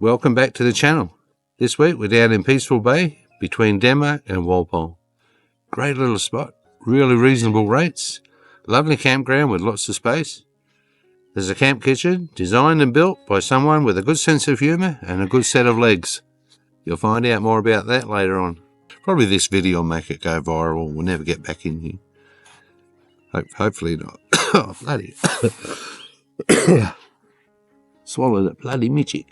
Welcome back to the channel. This week we're down in Peaceful Bay between Denmark and Walpole. Great little spot, really reasonable rates, lovely campground with lots of space. There's a camp kitchen designed and built by someone with a good sense of humour and a good set of legs. You'll find out more about that later on. Probably this video will make it go viral. We'll never get back in here. Hopefully not. Oh, bloody. Swallowed that bloody Mitchie.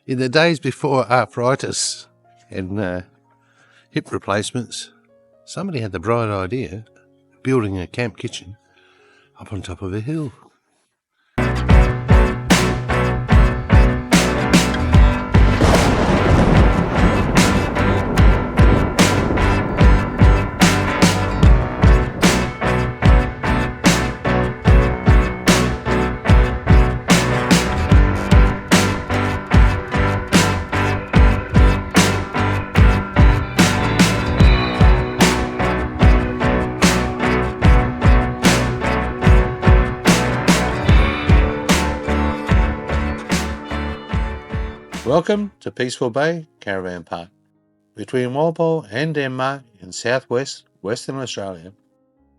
In the days before arthritis and hip replacements, somebody had the bright idea of building a camp kitchen up on top of a hill. Welcome to Peaceful Bay Caravan Park, between Walpole and Denmark in southwest Western Australia.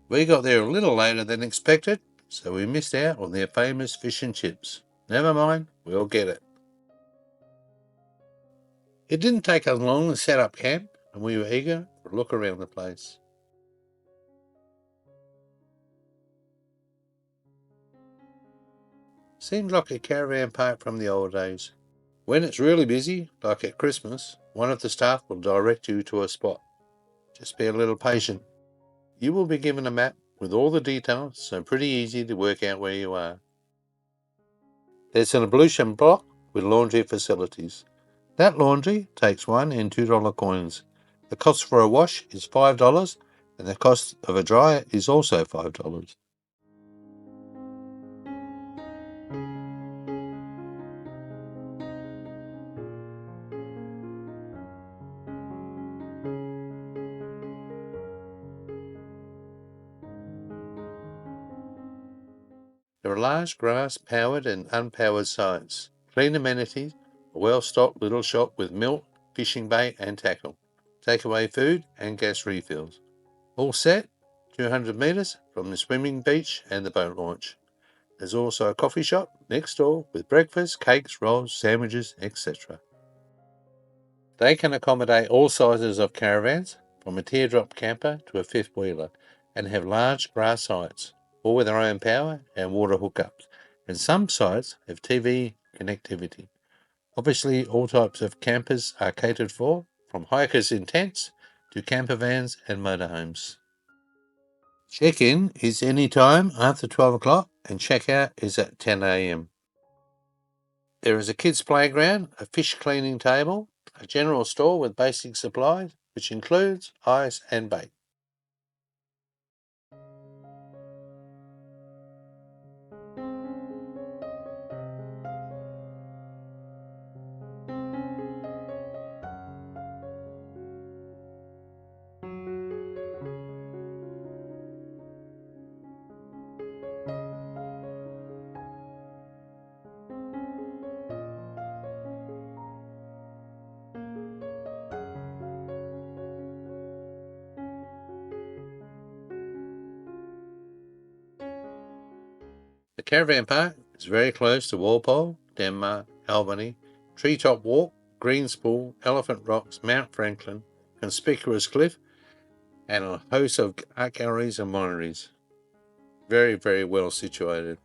We got there a little later than expected, so we missed out on their famous fish and chips. Never mind, we'll get it. It didn't take us long to set up camp, and we were eager to look around the place. Seemed like a caravan park from the old days. When it's really busy, like at Christmas, one of the staff will direct you to a spot. Just be a little patient. You will be given a map with all the details, so pretty easy to work out where you are. There's an ablution block with laundry facilities. That laundry takes $1 and $2 coins. The cost for a wash is $5, and the cost of a dryer is also $5. There are large grass-powered and unpowered sites, clean amenities, a well-stocked little shop with milk, fishing bait and tackle, takeaway food and gas refills. All set 200 metres from the swimming beach and the boat launch. There's also a coffee shop next door with breakfast, cakes, rolls, sandwiches, etc. They can accommodate all sizes of caravans, from a teardrop camper to a fifth wheeler, and have large grass sites, all with their own power and water hookups, and some sites have TV connectivity. Obviously, all types of campers are catered for, from hikers in tents to campervans and motorhomes. Check-in is any time after 12 o'clock and check-out is at 10 a.m. There is a kids' playground, a fish cleaning table, a general store with basic supplies, which includes ice and bait. The caravan park is very close to Walpole, Denmark, Albany, Treetop Walk, Greenspool, Elephant Rocks, Mount Franklin, Conspicuous Cliff, and a host of art galleries and wineries. Very, very well situated.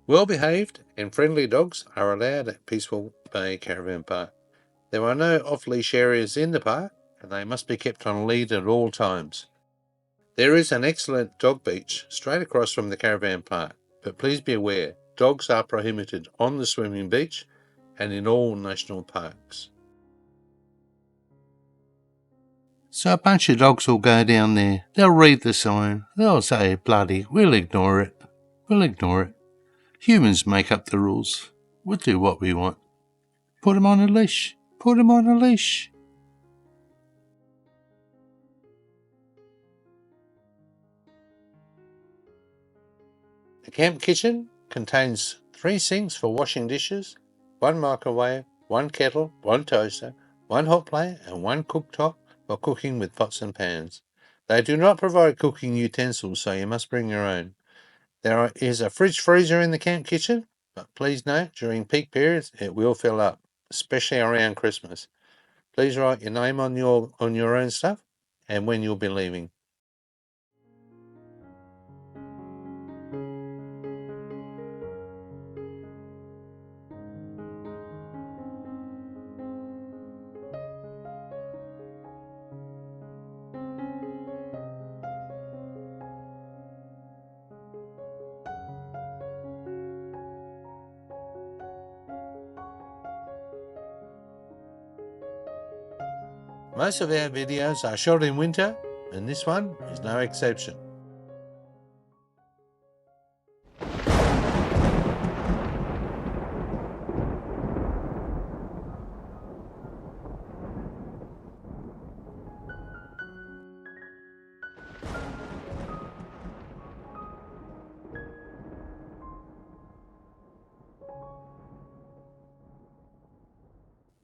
Well-behaved and friendly dogs are allowed at Peaceful Bay Caravan Park. There are no off-leash areas in the park, and they must be kept on a lead at all times. There is an excellent dog beach straight across from the caravan park, but please be aware, dogs are prohibited on the swimming beach and in all national parks. So a bunch of dogs will go down there. They'll read the sign. They'll say, bloody, we'll ignore it. We'll ignore it. Humans make up the rules. We'll do what we want. Put 'em on a leash. Put 'em on a leash. The camp kitchen contains 3 sinks for washing dishes, 1 microwave, 1 kettle, 1 toaster, 1 hot plate and 1 cooktop for cooking with pots and pans. They do not provide cooking utensils, so you must bring your own. There is a fridge freezer in the camp kitchen, but please note during peak periods it will fill up, especially around Christmas. Please write your name on your own stuff and when you'll be leaving. Most of our videos are shot in winter, and this one is no exception.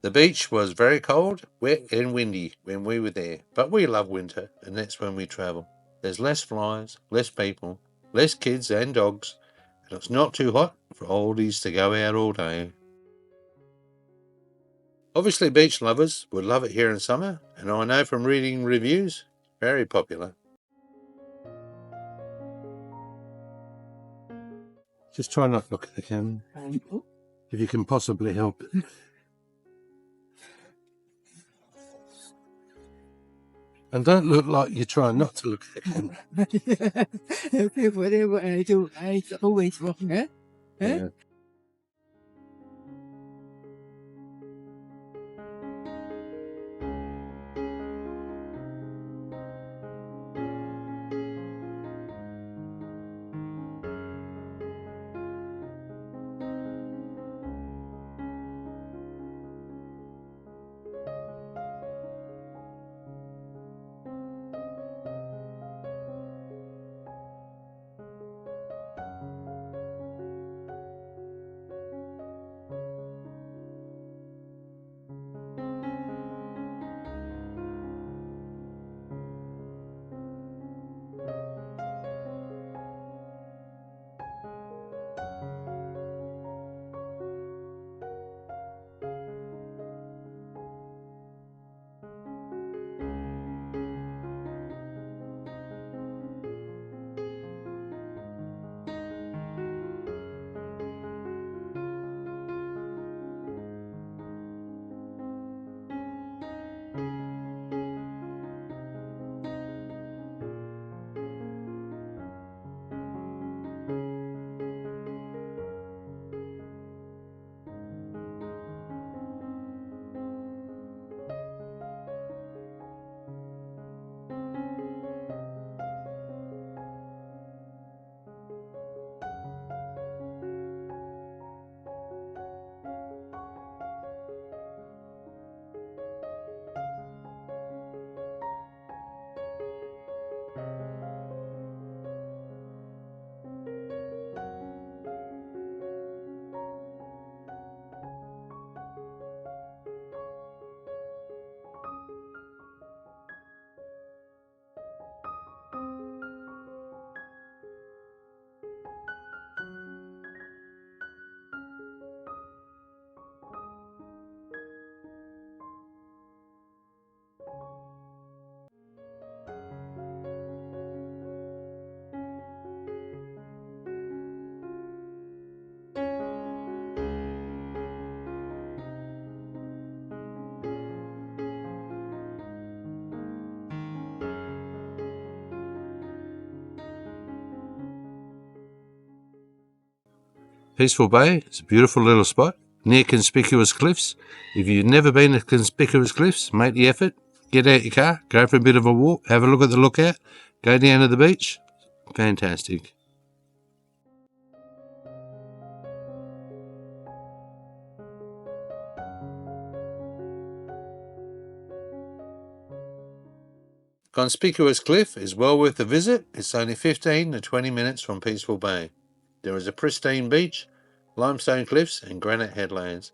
The beach was very cold, wet and windy when we were there, but we love winter, and that's when we travel. There's less flies, less people, less kids and dogs, and it's not too hot for oldies to go out all day. Obviously beach lovers would love it here in summer, and I know from reading reviews, very popular. Just try not to look at the camera, if you can possibly help it. And don't look like you're trying not to look at the camera. Whatever I do, I always wrong, huh? Yeah. Peaceful Bay is a beautiful little spot near Conspicuous Cliffs. If you've never been to Conspicuous Cliffs, make the effort. Get out your car, go for a bit of a walk, have a look at the lookout, go down to the beach. Fantastic. Conspicuous Cliff is well worth a visit. It's only 15 to 20 minutes from Peaceful Bay. There is a pristine beach, limestone cliffs and granite headlands.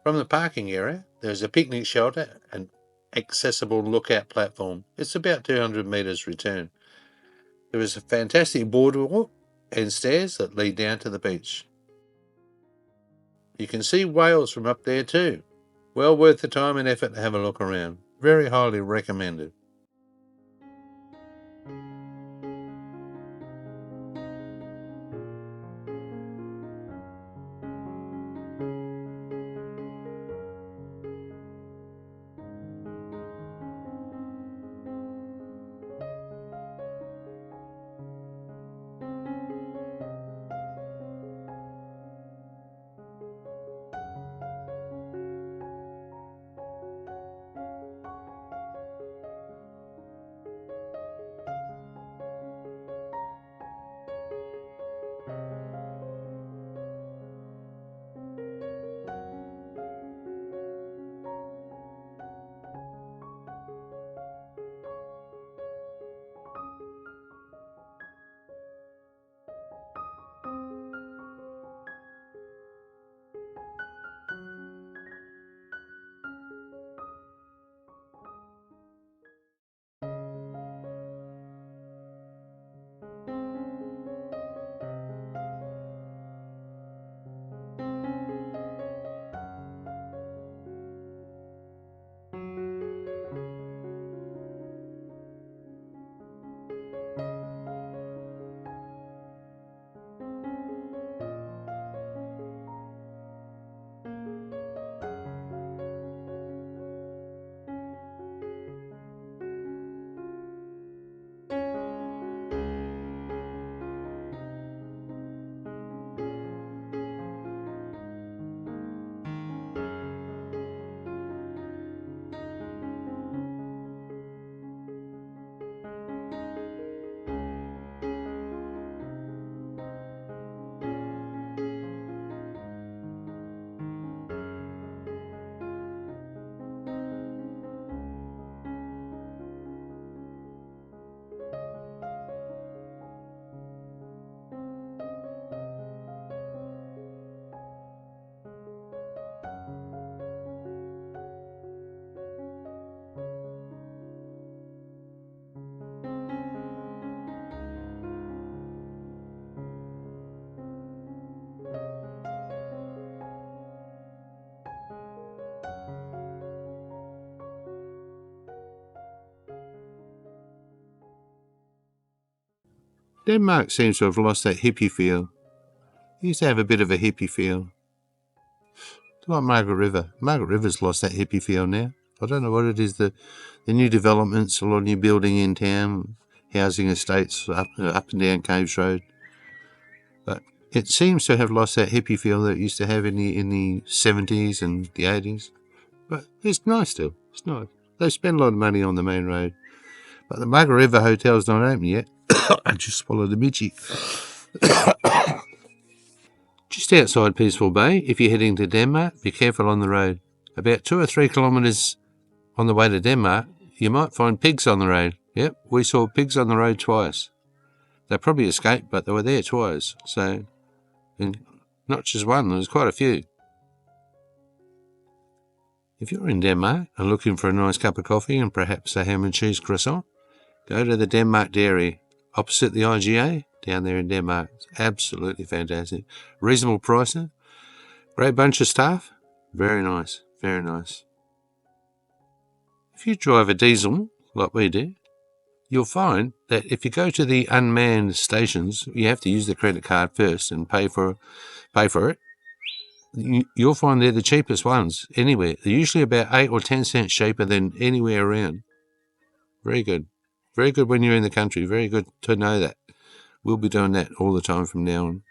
From the parking area, there is a picnic shelter and accessible lookout platform. It's about 200 metres return. There is a fantastic boardwalk and stairs that lead down to the beach. You can see whales from up there too. Well worth the time and effort to have a look around. Very highly recommended. Denmark seems to have lost that hippie feel. It used to have a bit of a hippie feel. It's like Margaret River. Margaret River's lost that hippie feel now. I don't know what it is. The new developments, a lot of new building in town, housing estates up and down Caves Road. But it seems to have lost that hippie feel that it used to have in the 70s and the 80s. But it's nice still. It's nice. They spend a lot of money on the main road. But the Margaret River Hotel's not open yet. I just swallowed a midgie. Just outside Peaceful Bay, if you're heading to Denmark, be careful on the road. About 2 or 3 kilometres on the way to Denmark, you might find pigs on the road. Yep, we saw pigs on the road twice. They probably escaped, but they were there twice. So, and not just one, there was quite a few. If you're in Denmark and looking for a nice cup of coffee and perhaps a ham and cheese croissant, go to the Denmark Dairy, opposite the IGA, down there in Denmark. It's absolutely fantastic. Reasonable pricing, great bunch of staff. Very nice, very nice. If you drive a diesel, like we do, you'll find that if you go to the unmanned stations, you have to use the credit card first and pay for it. You'll find they're the cheapest ones anywhere. They're usually about 8 or 10 cents cheaper than anywhere around. Very good. Very good when you're in the country. Very good to know that. We'll be doing that all the time from now on.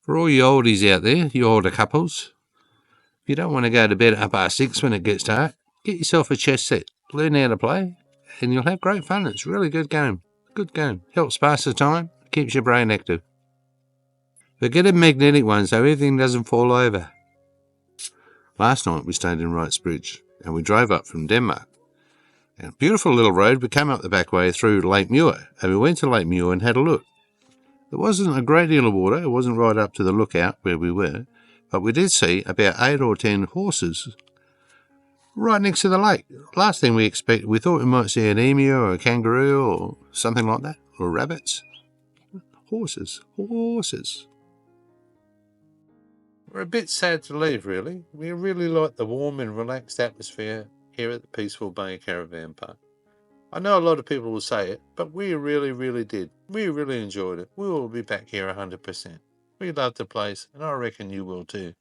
For all you oldies out there, you older couples, if you don't want to go to bed at 6:30 when it gets dark, Get yourself a chess set, learn how to play, and you'll have great fun. It's a really good game. Good game. Helps pass the time, keeps your brain active. But get a magnetic one so everything doesn't fall over. Last night we stayed in Wrightsbridge and we drove up from Denmark. And a beautiful little road, we came up the back way through Lake Muir, and we went to Lake Muir and had a look. There wasn't a great deal of water, it wasn't right up to the lookout where we were, but we did see about 8 or 10 horses right next to the lake. Last thing we expected, we thought we might see an emu or a kangaroo or something like that, or rabbits. Horses. We're a bit sad to leave, really. We really like the warm and relaxed atmosphere here at the Peaceful Bay Caravan Park. I know a lot of people will say it, but we really did. We really enjoyed it. We will be back here 100%. We love the place, and I reckon you will too.